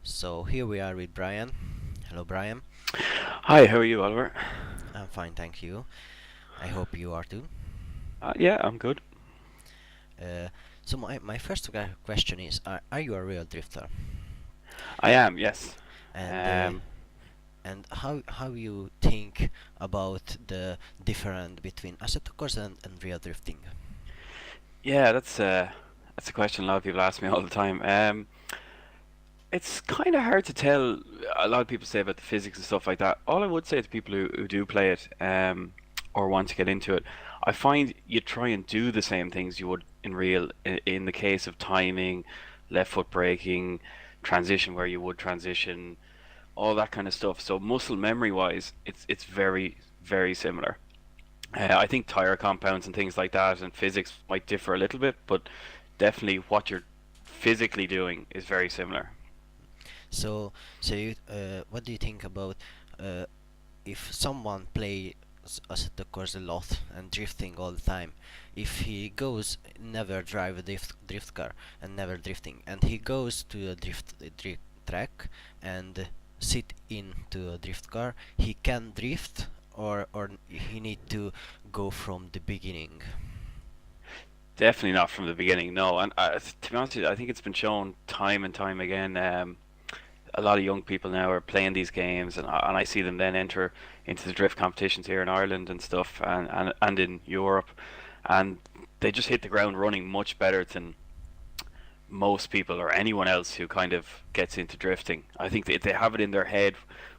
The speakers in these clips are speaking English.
So here we are with Brian. Hello, Brian. Hi, how are you, Oliver? I'm fine, thank you. I hope you are too. Yeah, I'm good. Uh, so my first question is: Are you a real drifter? I am, yes. And Um, how you think about the difference between assetto corsa and real drifting? yeah, that's a question a lot of people ask me all the time. It's kind of hard to tell. A lot of people say about the physics and stuff like that. All I would say to people who do play it, or want to get into it, I find you try and do the same things you would in real, in the case of timing, left foot braking, transition where you would transition, all that kind of stuff. So muscle memory wise, it's very similar. I think tire compounds and things like that and physics might differ a little bit, but definitely what you're physically doing is very similar. What do you think about uh, if someone plays assetto corsa a lot and drifting all the time? If he goes never drive a drift car and never drifting, and he goes to a drift track and sit into a drift car, he can drift, or he need to go from the beginning. Definitely not from the beginning, no. And to be honest with you, I think it's been shown time and time again. A lot of young people now are playing these games, and I see them then enter into the drift competitions here in Ireland and stuff, and in Europe, and they just hit the ground running much better than most people or anyone else who kind of gets into drifting. I think they have it in their head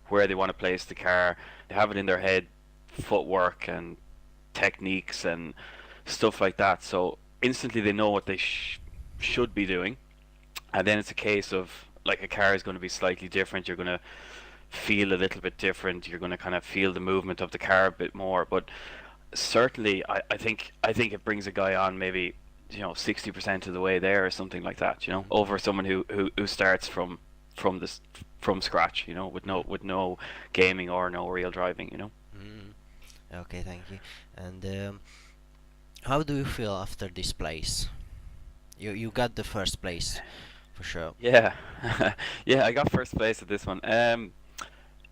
where they want to place the car. They have it in their head, footwork and techniques and stuff like that. So instantly they know what they should be doing, and then it's a case of like a car is going to be slightly different. You're going to feel a little bit different. You're going to kind of feel the movement of the car a bit more. But certainly, I think it brings a guy on maybe 60% of the way there or something like that. Over someone who starts from this from scratch. With Mm. no gaming or no real driving. Mm. Okay, thank you. And how do you feel after this place? You got the first place for sure. Yeah, yeah. I got first place at this one.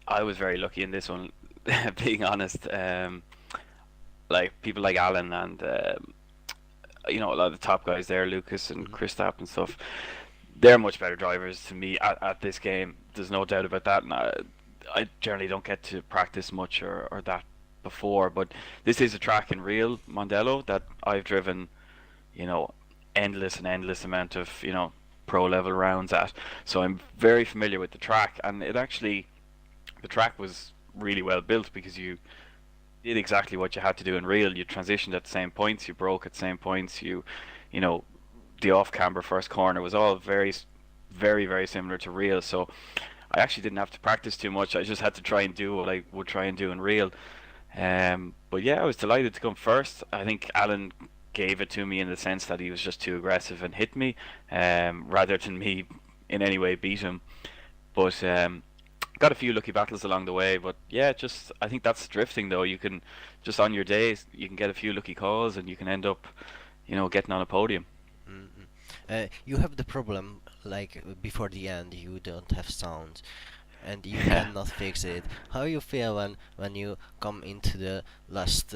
I was very lucky in this one, being honest. Like people like Alan and a lot of the top guys there, Lucas and Mhm. Kristaps and stuff. They're much better drivers to me at this game. There's no doubt about that. And I generally don't get to practice much or that before, but this is a track in real Mondello that I've driven, you know, endless and endless amount of pro level rounds at. So I'm very familiar with the track, and the track was really well built because you did exactly what you had to do in real. You transitioned at the same points, you broke at the same points, you know, the off camber first corner was all very similar to real. So I actually didn't have to practice too much. I just had to try and do what I would try and do in real. But yeah, I was delighted to come first. I think Alan gave it to me in the sense that he was just too aggressive and hit me, rather than me in any way beat him. But got a few lucky battles along the way. But yeah, just I think that's drifting though. You can just on your days you can get a few lucky calls and you can end up, getting on a podium. Mhm. You have the problem like before the end you don't have sound and you Yeah. cannot fix it. How you feel when you come into the last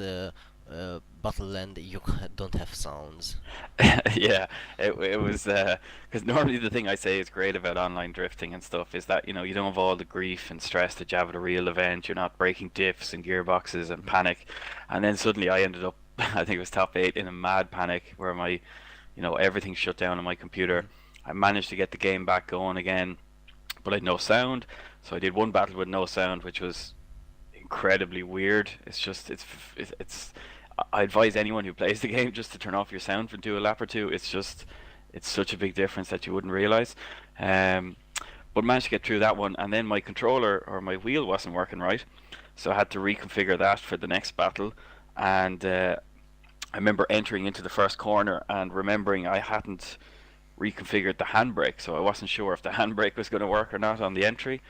battle and you don't have sounds? Yeah, it was because normally the thing I say is great about online drifting and stuff is that you don't have all the grief and stress that you have at a real event. You're not breaking diffs and gearboxes and Mhm. panic, and then suddenly I ended up I think it was top eight in a mad panic where my everything shut down on my computer. Mhm. I managed to get the game back going again, but I had no sound, so I did one battle with no sound, which was incredibly weird. It's just it's I advise anyone who plays the game just to turn off your sound for do a lap or two. It's such a big difference that you wouldn't realize. Um, but managed to get through that one, and then my controller or my wheel wasn't working right, so I had to reconfigure that for the next battle. And I remember entering into the first corner and remembering I hadn't reconfigured the handbrake, so I wasn't sure if the handbrake was going to work or not on the entry.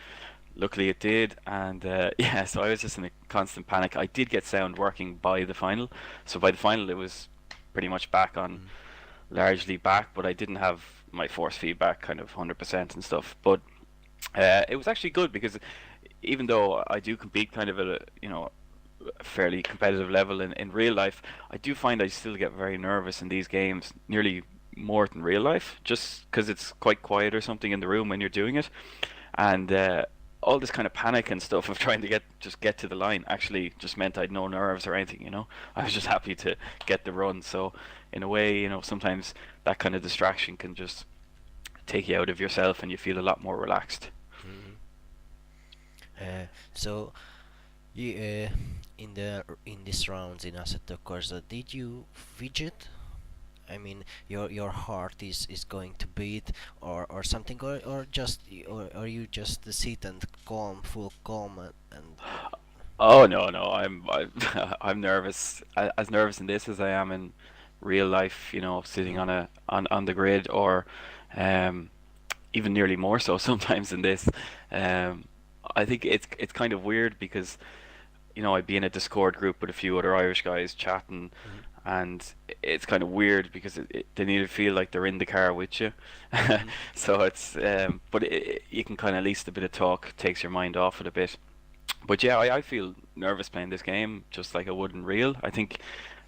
Luckily, it did, and yeah, so I was just in a constant panic. I did get sound working by the final, so by the final, it was pretty much back on, Mhm. largely back, but I didn't have my force feedback kind of 100% and stuff. But It was actually good because even though I do compete kind of at a a fairly competitive level in real life, I do find I still get very nervous in these games, nearly more than real life, just because it's quite quiet or something in the room when you're doing it, and all this kind of panic and stuff of trying to get to the line actually just meant I'd no nerves or anything. I was just happy to get the run. So in a way, sometimes that kind of distraction can just take you out of yourself and you feel a lot more relaxed. Mhm. So you in this rounds in Assetto Corsa, did you fidget? I mean, your heart is going to beat or something, or you just sit and full calm and Oh no, no, I'm nervous, as nervous in this as I am in real life. Sitting mm, on the grid, or um, even nearly more so sometimes in this. Um, I think it's kind of weird because I'd be in a Discord group with a few other Irish guys chatting, mm, and it's kind of weird because they need to feel like they're in the car with you. mm, So but you can kind of, at least a bit of talk takes your mind off it a bit. But yeah, I feel nervous playing this game just like I would in real. I think,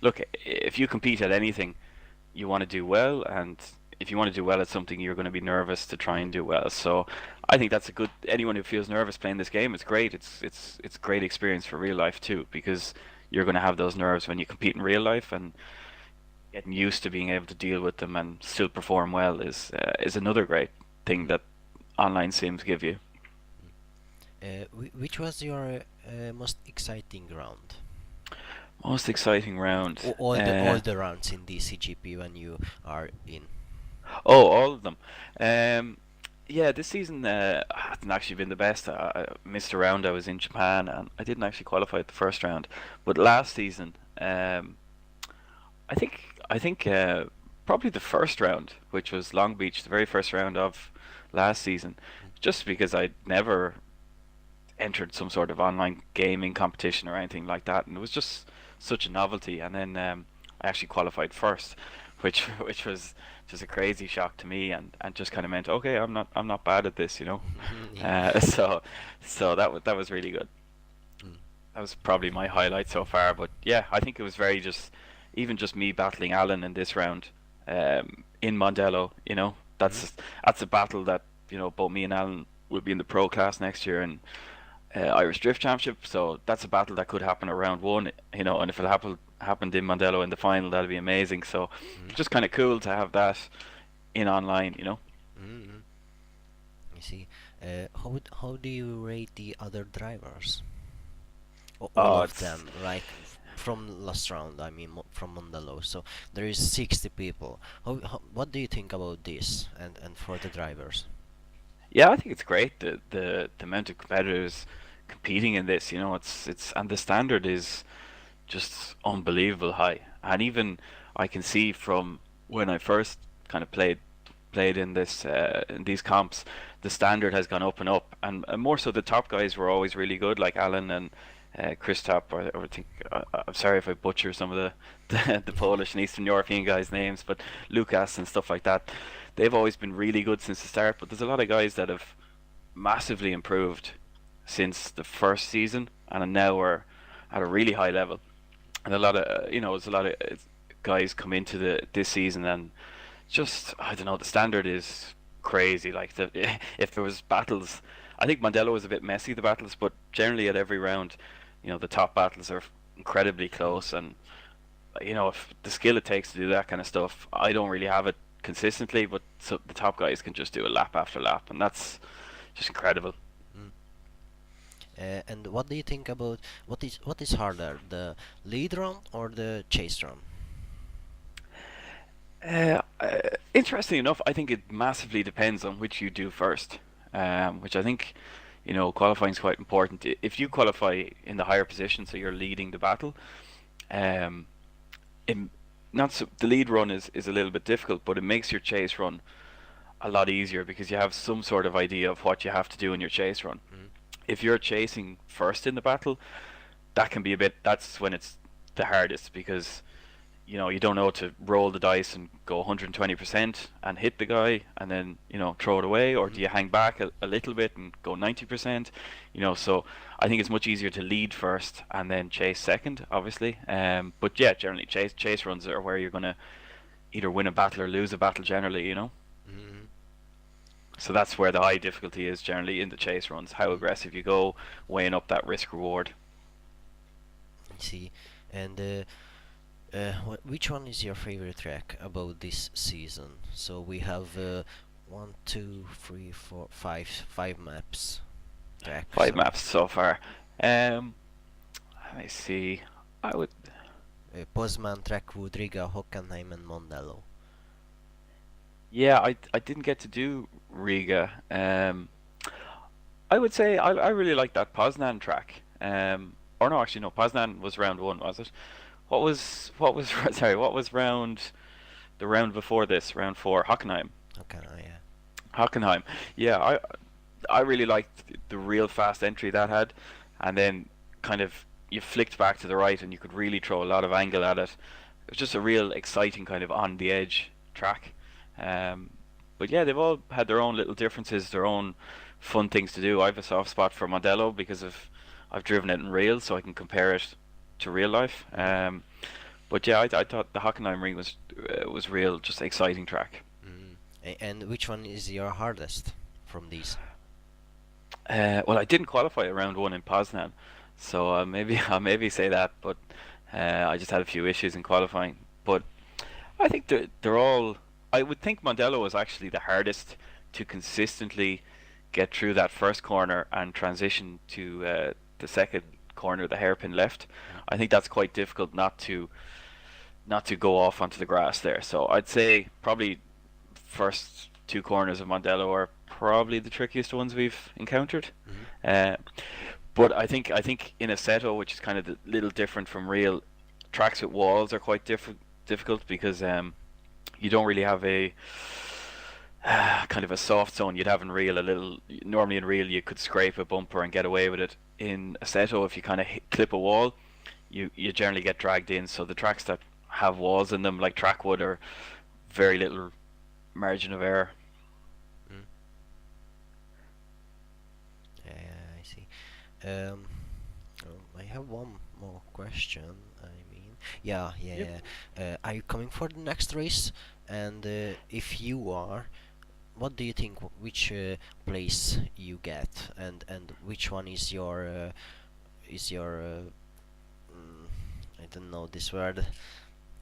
look, if you compete at anything, you want to do well, and if you want to do well at something, you're going to be nervous to try mm, and do well. So I think that's a good. Anyone who feels nervous playing this game, it's great. It's a great experience for real life too, because you're going to have those nerves when you compete in real life, and getting used to being able to deal with them and still perform well is another great thing mm, that online sims give you. which was your most exciting round? Most exciting round. All the rounds in DCGP when you are in. Oh, all of them. Um, yeah, this season hasn't actually been the best. I missed a round. I was in Japan and I didn't actually qualify at the first round. But last season, I think probably the first round, which was Long Beach, the very first round of last season, just because I'd never entered some sort of online gaming competition or anything like that, and it was just such a novelty. And then I actually qualified first, which which was just a crazy shock to me, and just kind of meant, okay, I'm not bad at this. Yeah. So that was really good. Mm, That was probably my highlight so far. But yeah, I think it was very just even just me battling Alan in this round in Mondello. mm, That's a battle that both me and Alan will be in the pro class next year, and Irish Drift Championship. So that's a battle that could happen at round one, and if it happened in Mondello in the final, that'd be amazing. So mm, just kind of cool to have that in online. mm, mm. I see. How do you rate the other drivers? All Oh, of it's them, like from last round. I mean, from Mondello. So there is 60 people. What do you think about this and for the drivers? Yeah, I think it's great the amount of competitors competing in this. It's and the standard is just unbelievable high. And even I can see from when I first kind of played in these comps, the standard has gone up and up, and more so the top guys were always really good, like Alan and Christop, or I think I'm sorry if I butcher some of the Polish and Eastern European guys' names, but Lucas and stuff like that. They've always been really good since the start, but there's a lot of guys that have massively improved since the first season and now are at a really high level. And there's a lot of guys come into this season, and just I don't know, the standard is crazy. Like if there was battles, I think Mondello was a bit messy, the battles, but generally at every round, the top battles are incredibly Mm, close. And if the skill it takes to do that kind of stuff, I don't really have it consistently, but so the top guys can just do a lap after lap, and that's just incredible. mm. And what do you think about what is harder, the lead round or the chase round? Interesting enough, I think it massively depends on which you do first, which I think, qualifying is quite important. If you qualify in the higher position, so you're leading the battle, um, it, not so, the lead run is a little bit difficult, but it makes your chase run a lot easier because you have some sort of idea of what you have to do in your chase run. Mm, If you're chasing first in the battle, that's when it's the hardest because you don't know to roll the dice and go 120% and hit the guy and then, throw it away, or do Mhm. you hang back a little bit and go 90%? So I think it's much easier to lead first and then chase second, obviously. But yeah, generally chase runs are where you're gonna either win a battle or lose a battle generally. Mhm. So that's where the high difficulty is generally in the chase runs, how Mhm. aggressive you go, weighing up that risk reward. I see. And which one is your favorite track about this season? So we have one, two, three, four, five maps track. Five So maps so far. Um, Let me see. I would. Poznan, Trackwood, Riga, Hockenheim, and Mondello. Yeah, I didn't get to do Riga. I would say I really like that Poznan track. Or no, actually no, Poznan was round one, was it? What was sorry, what was the round before this, round four, Hockenheim. Hockenheim, yeah. Hockenheim. Yeah, I really liked the real fast entry that had, and then kind of you flicked back to the right and you could really throw a lot of angle at it. It was just a real exciting kind of on the edge track. Um, but yeah, they've all had their own little differences, their own fun things to do. I have a soft spot for Mondello because I've driven it in real, so I can compare it to real life. Mm. But yeah, I thought the Hockenheim ring was real, just exciting track. Mm. And which one is your hardest from these? Well, I didn't qualify at round one in Poznan, so maybe I'll maybe say that. But I just had a few issues in qualifying. But I think they're all. I would think Mondello was actually the hardest to consistently get through that first corner and transition to the second corner, the hairpin left. Mm. I think that's quite difficult not to go off onto the grass there. So I'd say probably first two corners of Mondello are probably the trickiest ones we've encountered. Mhm. Uh, but I think in Assetto, which is kind of a little different from real, tracks with walls are quite difficult because you don't really have a kind of a soft zone you'd have in real. A little normally in real you could scrape a bumper and get away with it. In Assetto, if you kind of clip a wall, you generally get dragged in. So the tracks that have walls in them, like Trackwood, are very little margin of error. Mm. Yeah, I see. Um, I have one more question. I mean, yeah, yeah, Yep. yeah. Are you coming for the next race? And if you are, what do you think? Which place you get, and which one is your I don't know this word.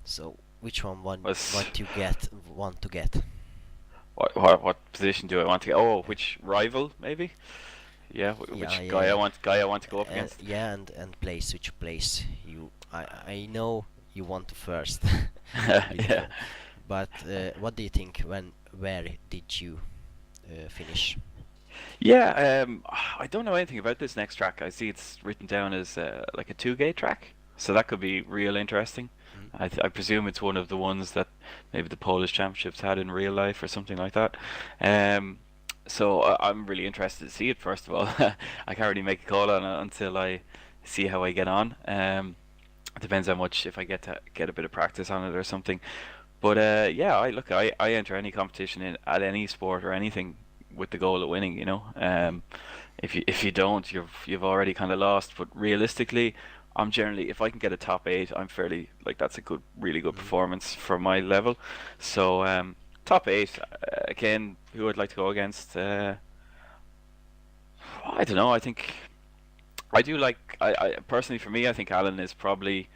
So which one Was what you get want to get? what position do I want to get? Oh, which rival maybe? Yeah, Yeah, which yeah, guy I want to go up yeah. against? Yeah, and place which place you I know you want to first Yeah. because, but what do you think where did you finish? Yeah, I don't know anything about this next track. I see it's written down as like a two-gate track, so that could be real interesting. Mm. I presume it's one of the ones that maybe the Polish Championships had in real life or something like that. Um, so I'm really interested to see it. First of all, I can't really make a call on it until I see how I get on. It depends how much if I get to get a bit of practice on it or something. But yeah, I enter any competition at any sport or anything with the goal of winning. Mm. If you don't, you've already kind of lost. But realistically, I'm generally if I can get a top eight, I'm fairly like that's a really good Mm. performance for my level. So top eight again. Who I'd like to go against? I don't know. I think I do like I personally for me, I think Alan is probably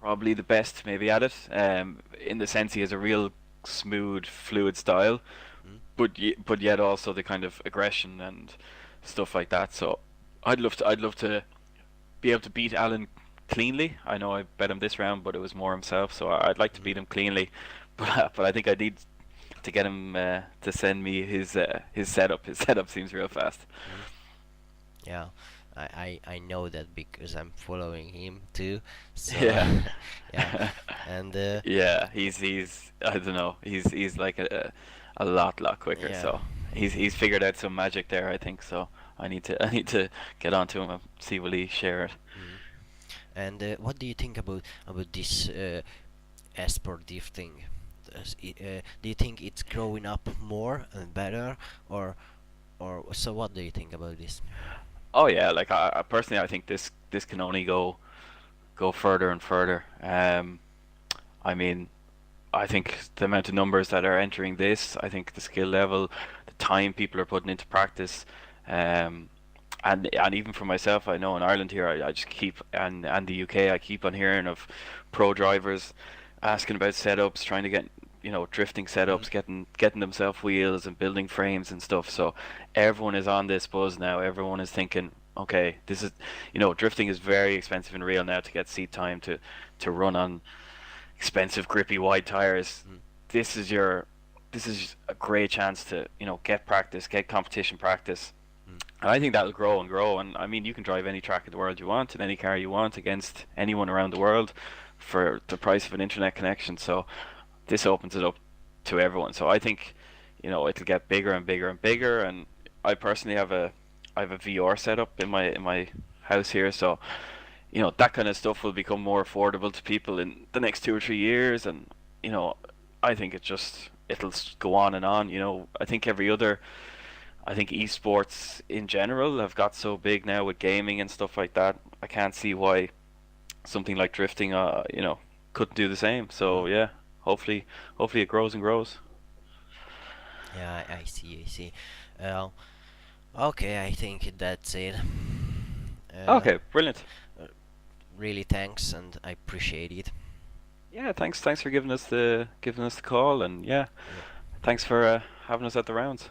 the best maybe at it. In the sense he has a real smooth, fluid style, Mm. but yet also the kind of aggression and stuff like that. So I'd love to be able to beat Alan cleanly. I know I bet him this round, but it was more himself. So I'd like to Mm. beat him cleanly, but I think I need to get him to send me his setup. His setup seems real fast. Mm. Yeah, I know that because I'm following him too. So Yeah. yeah, and Yeah, he's I don't know. He's like a lot quicker. yeah. So he's figured out some magic there, I think. So I need to get onto him and see will he share it. Mm. And what do you think about this? esport drifting? Do you think it's growing up more and better, or so? What do you think about this? Oh yeah, like I personally, I think this can only go further and further. I mean, I think the amount of numbers that are entering this, I think the skill level, the time people are putting into practice, um, and even for myself, I know in Ireland here, I just keep and the UK, I keep on hearing of pro drivers asking about setups, trying to get drifting Mm. setups, getting themselves wheels and building frames and stuff. So everyone is on this buzz now. Everyone is thinking, okay, this is drifting is very expensive and real now to get seat time to run on expensive grippy wide tires. Mm. This is your this is a great chance to get practice, get competition practice. Mm. And I think that'll grow and grow. And I mean, you can drive any track in the world you want in any car you want against anyone around the world for the price of an internet connection. So this opens it up to everyone. So I think it'll get bigger and bigger and bigger. And I personally have a VR setup in my house here. So that kind of stuff will become more affordable to people in the next 2 or 3 years. And you know I think it'll go on and on. I think esports in general have got so big now with gaming and stuff like that. I can't see why something like drifting, couldn't do the same. Mm. So yeah, hopefully it grows and grows. Yeah, I see. I see. Uh, okay, I think that's it. Uh, Okay, brilliant. uh, really thanks, and I appreciate it. Yeah, thanks for giving us the call, and yeah, Yeah. thanks for having us at the rounds.